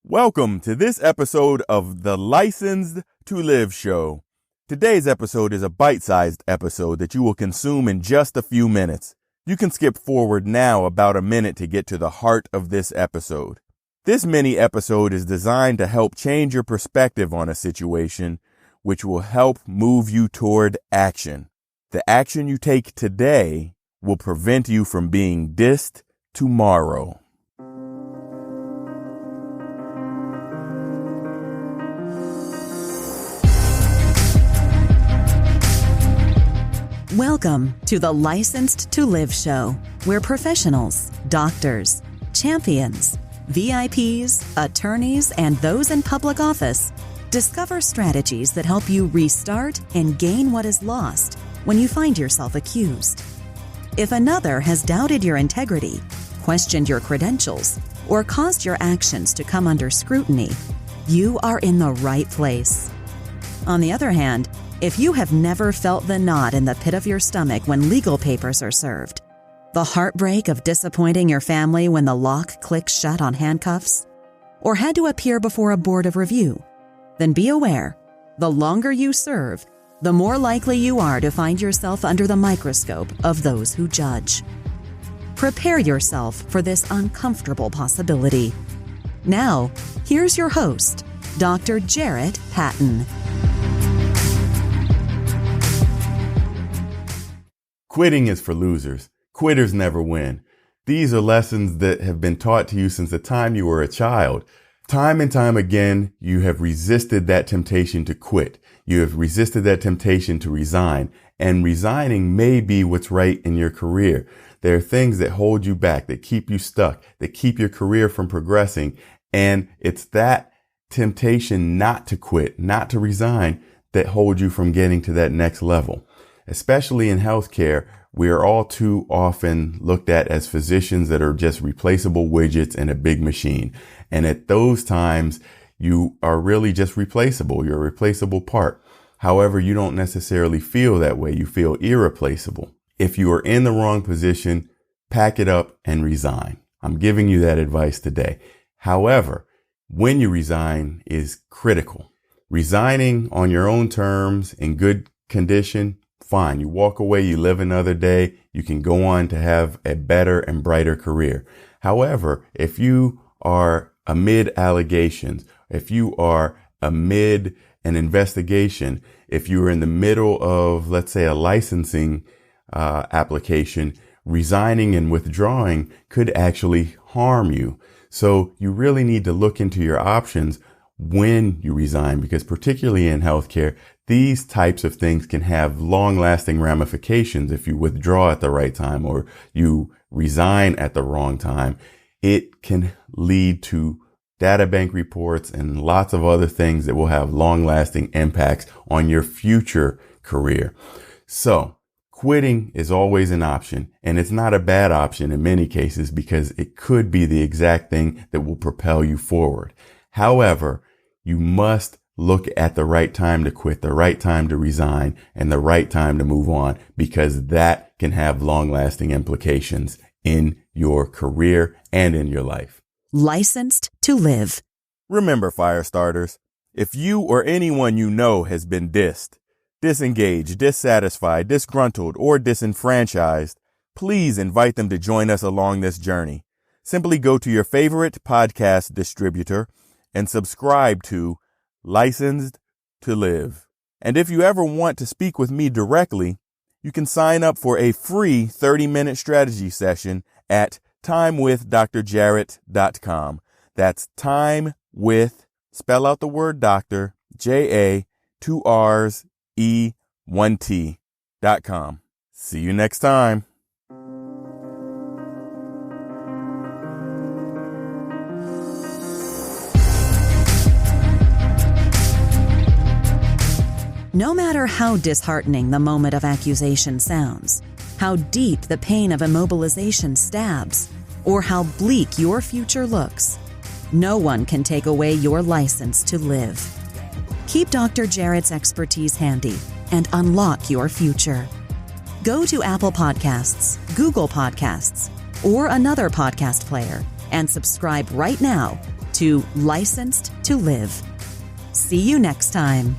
Welcome to this episode of the Licensed to Live show. Today's episode is a bite-sized episode that you will consume in just a few minutes. You can skip forward now about a minute to get to the heart of this episode. This mini episode is designed to help change your perspective on a situation, which will help move you toward action. The action you take today will prevent you from being dissed tomorrow. Welcome to the Licensed to Live show, where professionals, doctors, champions, VIPs, attorneys, and those in public office discover strategies that help you restart and gain what is lost when you find yourself accused. If another has doubted your integrity, questioned your credentials, or caused your actions to come under scrutiny, you are in the right place. On the other hand, if you have never felt the knot in the pit of your stomach when legal papers are served, the heartbreak of disappointing your family when the lock clicks shut on handcuffs, or had to appear before a board of review, then be aware, the longer you serve, the more likely you are to find yourself under the microscope of those who judge. Prepare yourself for this uncomfortable possibility. Now, here's your host, Dr. Jarrett Patton. Quitting is for losers. Quitters never win. These are lessons that have been taught to you since the time you were a child. Time and time again, you have resisted that temptation to quit. You have resisted that temptation to resign. And resigning may be what's right in your career. There are things that hold you back, that keep you stuck, that keep your career from progressing. And it's that temptation not to quit, not to resign, that holds you from getting to that next level. Especially in healthcare, we are all too often looked at as physicians that are just replaceable widgets in a big machine. And at those times, you are really just replaceable. You're a replaceable part. However, you don't necessarily feel that way. You feel irreplaceable. If you are in the wrong position, pack it up and resign. I'm giving you that advice today. However, when you resign is critical. Resigning on your own terms in good condition, fine. You walk away, you live another day, you can go on to have a better and brighter career. However, if you are amid allegations, if you are amid an investigation, if you are in the middle of, let's say, a licensing application, resigning and withdrawing could actually harm you. So you really need to look into your options when you resign, because particularly in healthcare, these types of things can have long-lasting ramifications. If you withdraw at the right time or you resign at the wrong time, it can lead to data bank reports and lots of other things that will have long-lasting impacts on your future career. So quitting is always an option, and it's not a bad option in many cases because it could be the exact thing that will propel you forward. However, you must look at the right time to quit, the right time to resign, and the right time to move on, because that can have long-lasting implications in your career and in your life. Licensed to Live. Remember, fire starters, if you or anyone you know has been dissed, disengaged, dissatisfied, disgruntled, or disenfranchised, please invite them to join us along this journey. Simply go to your favorite podcast distributor and subscribe to Licensed to Live. And if you ever want to speak with me directly, you can sign up for a free 30-minute strategy session at timewithdrjarrett.com. That's time with, spell out the word doctor, J-A, 2 R's, E, 1 T.com. See you next time. No matter how disheartening the moment of accusation sounds, how deep the pain of immobilization stabs, or how bleak your future looks, no one can take away your license to live. Keep Dr. Jarrett's expertise handy and unlock your future. Go to Apple Podcasts, Google Podcasts, or another podcast player and subscribe right now to Licensed to Live. See you next time.